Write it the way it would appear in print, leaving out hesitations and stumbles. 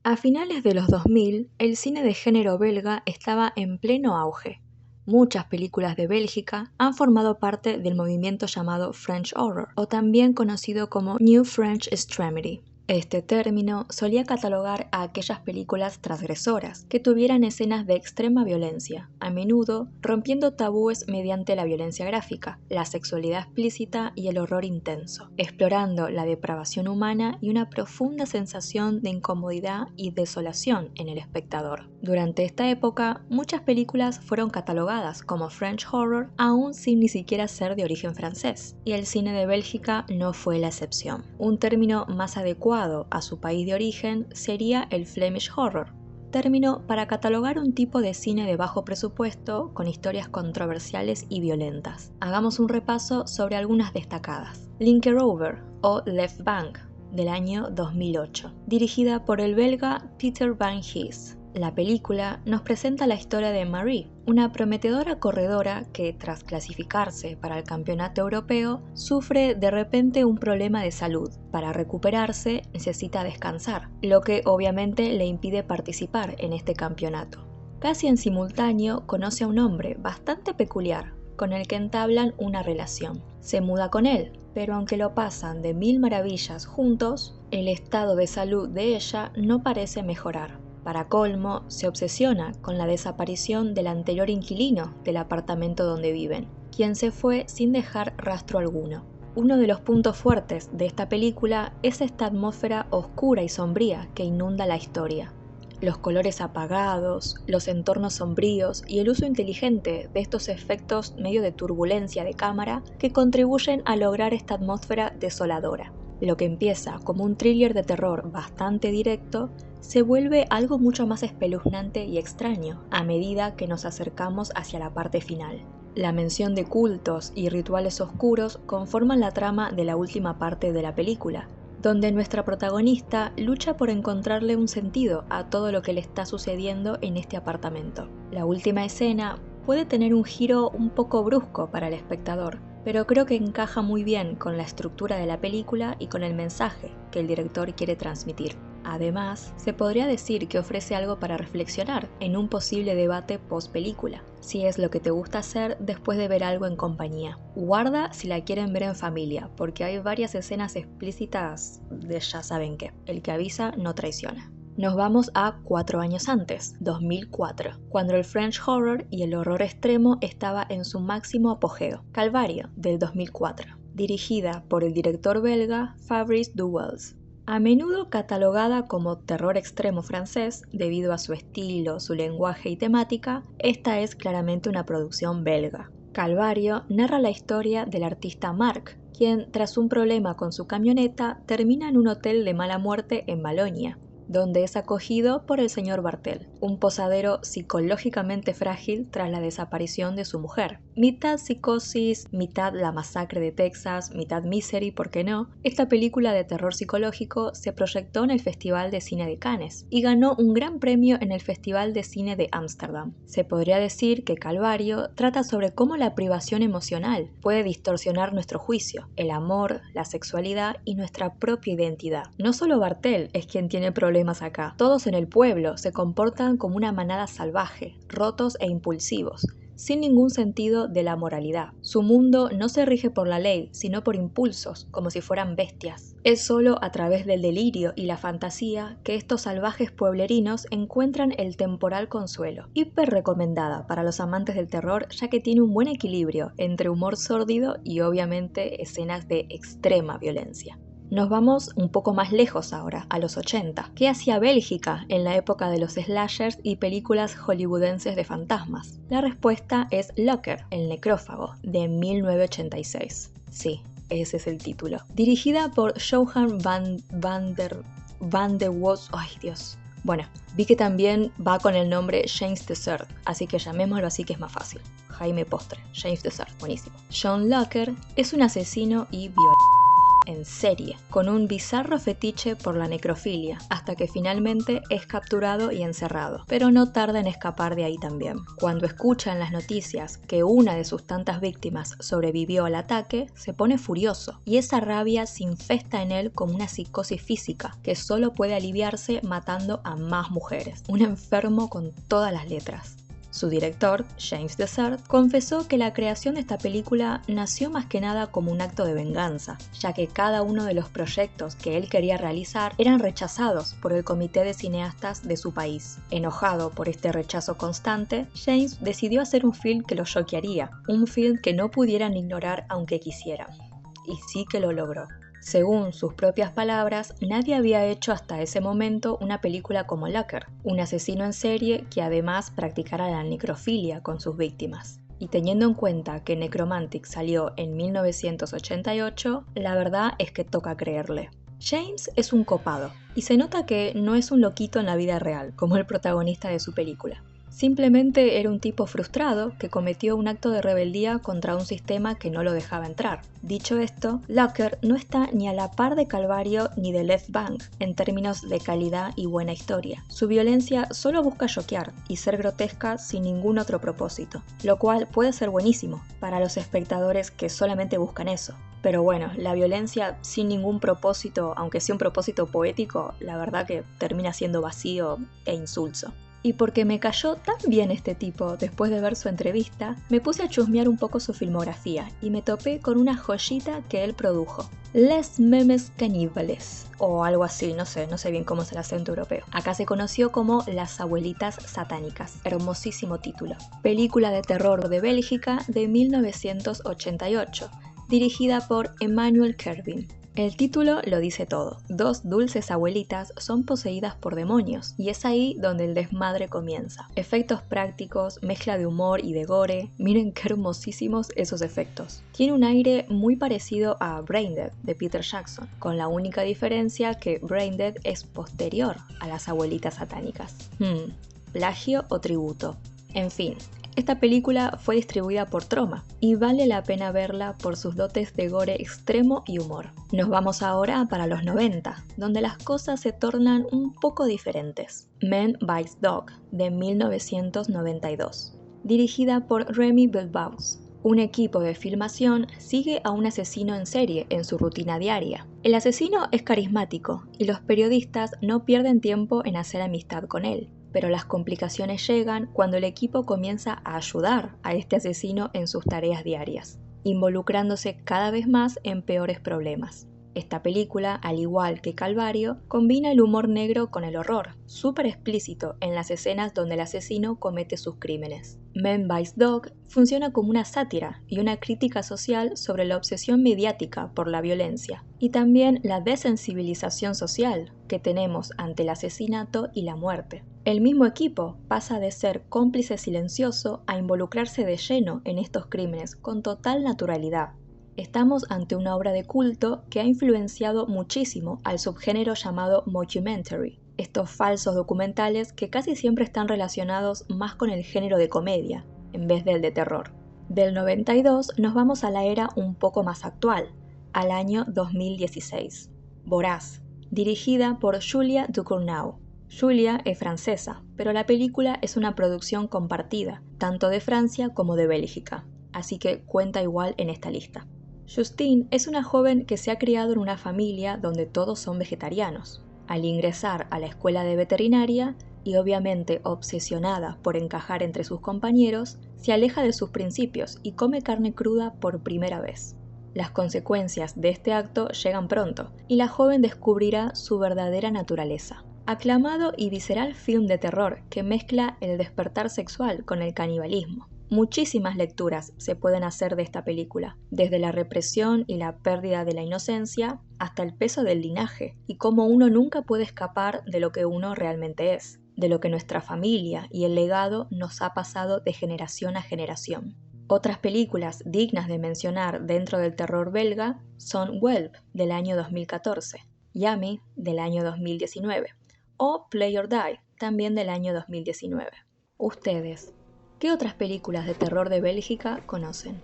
A finales de los 2000, el cine de género belga estaba en pleno auge. Muchas películas de Bélgica han formado parte del movimiento llamado French Horror, o también conocido como New French Extremity. Este término solía catalogar a aquellas películas transgresoras que tuvieran escenas de extrema violencia, a menudo rompiendo tabúes mediante la violencia gráfica, la sexualidad explícita y el horror intenso, explorando la depravación humana y una profunda sensación de incomodidad y desolación en el espectador. Durante esta época, muchas películas fueron catalogadas como French Horror, aún sin ni siquiera ser de origen francés, y el cine de Bélgica no fue la excepción. Un término más adecuado a su país de origen sería el Flemish Horror, término para catalogar un tipo de cine de bajo presupuesto con historias controversiales y violentas. Hagamos un repaso sobre algunas destacadas. Linkerover o Left Bank, del año 2008, dirigida por el belga Peter Van Gys. La película nos presenta la historia de Marie, una prometedora corredora que, tras clasificarse para el campeonato europeo, sufre de repente un problema de salud. Para recuperarse, necesita descansar, lo que obviamente le impide participar en este campeonato. Casi en simultáneo, conoce a un hombre bastante peculiar, con el que entablan una relación. Se muda con él, pero aunque lo pasan de mil maravillas juntos, el estado de salud de ella no parece mejorar. Para colmo, se obsesiona con la desaparición del anterior inquilino del apartamento donde viven, quien se fue sin dejar rastro alguno. Uno de los puntos fuertes de esta película es esta atmósfera oscura y sombría que inunda la historia. Los colores apagados, los entornos sombríos y el uso inteligente de estos efectos medio de turbulencia de cámara que contribuyen a lograr esta atmósfera desoladora. Lo que empieza como un thriller de terror bastante directo se vuelve algo mucho más espeluznante y extraño a medida que nos acercamos hacia la parte final. La mención de cultos y rituales oscuros conforman la trama de la última parte de la película, donde nuestra protagonista lucha por encontrarle un sentido a todo lo que le está sucediendo en este apartamento. La última escena puede tener un giro un poco brusco para el espectador, pero creo que encaja muy bien con la estructura de la película y con el mensaje que el director quiere transmitir. Además, se podría decir que ofrece algo para reflexionar en un posible debate post-película, si es lo que te gusta hacer después de ver algo en compañía. Guarda si la quieren ver en familia, porque hay varias escenas explícitas de ya saben qué. El que avisa no traiciona. Nos vamos a 4 años antes, 2004, cuando el French Horror y el horror extremo estaba en su máximo apogeo. Calvario, del 2004, dirigida por el director belga Fabrice Duwels. A menudo catalogada como terror extremo francés debido a su estilo, su lenguaje y temática, esta es claramente una producción belga. Calvario narra la historia del artista Marc, quien, tras un problema con su camioneta, termina en un hotel de mala muerte en Bolonia, donde es acogido por el señor Bartel, un posadero psicológicamente frágil tras la desaparición de su mujer. Mitad psicosis, mitad la masacre de Texas, mitad Misery, ¿por qué no? Esta película de terror psicológico se proyectó en el Festival de Cine de Cannes y ganó un gran premio en el Festival de Cine de Ámsterdam. Se podría decir que Calvario trata sobre cómo la privación emocional puede distorsionar nuestro juicio, el amor, la sexualidad y nuestra propia identidad. No solo Bartel es quien tiene problemas acá. Todos en el pueblo se comportan como una manada salvaje, rotos e impulsivos, sin ningún sentido de la moralidad. Su mundo no se rige por la ley, sino por impulsos, como si fueran bestias. Es solo a través del delirio y la fantasía que estos salvajes pueblerinos encuentran el temporal consuelo. Hiper recomendada para los amantes del terror, ya que tiene un buen equilibrio entre humor sórdido y obviamente escenas de extrema violencia. Nos vamos un poco más lejos ahora, a los 80. ¿Qué hacía Bélgica en la época de los slashers y películas hollywoodenses de fantasmas? La respuesta es Locker, el necrófago, de 1986. Sí, ese es el título. Dirigida por Johan van de Woes. Ay, Dios. Bueno, vi que también va con el nombre James Dessert, así que llamémoslo así que es más fácil. Jaime Postre, James Dessert, buenísimo. John Locker es un asesino y violento. en serie, con un bizarro fetiche por la necrofilia, hasta que finalmente es capturado y encerrado, pero no tarda en escapar de ahí también. Cuando escucha en las noticias que una de sus tantas víctimas sobrevivió al ataque, se pone furioso, y esa rabia se infesta en él como una psicosis física, que solo puede aliviarse matando a más mujeres. Un enfermo con todas las letras. Su director, James Desert, confesó que la creación de esta película nació más que nada como un acto de venganza, ya que cada uno de los proyectos que él quería realizar eran rechazados por el comité de cineastas de su país. Enojado por este rechazo constante, James decidió hacer un film que lo choquearía, un film que no pudieran ignorar aunque quisieran. Y sí que lo logró. Según sus propias palabras, nadie había hecho hasta ese momento una película como Locker, un asesino en serie que además practicara la necrofilia con sus víctimas. Y teniendo en cuenta que Necromantic salió en 1988, la verdad es que toca creerle. James es un copado, y se nota que no es un loquito en la vida real, como el protagonista de su película. Simplemente era un tipo frustrado que cometió un acto de rebeldía contra un sistema que no lo dejaba entrar. Dicho esto, Locker no está ni a la par de Calvario ni de Left Bank en términos de calidad y buena historia. Su violencia solo busca choquear y ser grotesca sin ningún otro propósito, lo cual puede ser buenísimo para los espectadores que solamente buscan eso. Pero bueno, la violencia sin ningún propósito, aunque sea un propósito poético, la verdad que termina siendo vacío e insulso. Y porque me cayó tan bien este tipo después de ver su entrevista, me puse a chusmear un poco su filmografía y me topé con una joyita que él produjo. Les Memes Caníbales, o algo así, no sé bien cómo es el acento europeo. Acá se conoció como Las Abuelitas Satánicas, hermosísimo título. Película de terror de Bélgica de 1988, dirigida por Emmanuel Kervin. El título lo dice todo. Dos dulces abuelitas son poseídas por demonios, y es ahí donde el desmadre comienza. Efectos prácticos, mezcla de humor y de gore, miren qué hermosísimos esos efectos. Tiene un aire muy parecido a Braindead de Peter Jackson, con la única diferencia que Braindead es posterior a las abuelitas satánicas. ¿Plagio o tributo? En fin. Esta película fue distribuida por Troma y vale la pena verla por sus dotes de gore extremo y humor. Nos vamos ahora para los 90, donde las cosas se tornan un poco diferentes. Man Bites Dog, de 1992, dirigida por Remy Bilbaus. Un equipo de filmación sigue a un asesino en serie en su rutina diaria. El asesino es carismático y los periodistas no pierden tiempo en hacer amistad con él. Pero las complicaciones llegan cuando el equipo comienza a ayudar a este asesino en sus tareas diarias, involucrándose cada vez más en peores problemas. Esta película, al igual que Calvario, combina el humor negro con el horror, súper explícito en las escenas donde el asesino comete sus crímenes. Man Bites Dog funciona como una sátira y una crítica social sobre la obsesión mediática por la violencia, y también la desensibilización social que tenemos ante el asesinato y la muerte. El mismo equipo pasa de ser cómplice silencioso a involucrarse de lleno en estos crímenes con total naturalidad. Estamos ante una obra de culto que ha influenciado muchísimo al subgénero llamado mockumentary, estos falsos documentales que casi siempre están relacionados más con el género de comedia, en vez del de terror. Del 92 nos vamos a la era un poco más actual, al año 2016. Voraz, dirigida por Julia Ducournau. Julia es francesa, pero la película es una producción compartida, tanto de Francia como de Bélgica, así que cuenta igual en esta lista. Justine es una joven que se ha criado en una familia donde todos son vegetarianos. Al ingresar a la escuela de veterinaria, y obviamente obsesionada por encajar entre sus compañeros, se aleja de sus principios y come carne cruda por primera vez. Las consecuencias de este acto llegan pronto, y la joven descubrirá su verdadera naturaleza. Aclamado y visceral film de terror que mezcla el despertar sexual con el canibalismo. Muchísimas lecturas se pueden hacer de esta película, desde la represión y la pérdida de la inocencia hasta el peso del linaje y cómo uno nunca puede escapar de lo que uno realmente es, de lo que nuestra familia y el legado nos ha pasado de generación a generación. Otras películas dignas de mencionar dentro del terror belga son Whelp del año 2014, Yummy del año 2019 o Play or Die también del año 2019. Ustedes, ¿qué otras películas de terror de Bélgica conocen?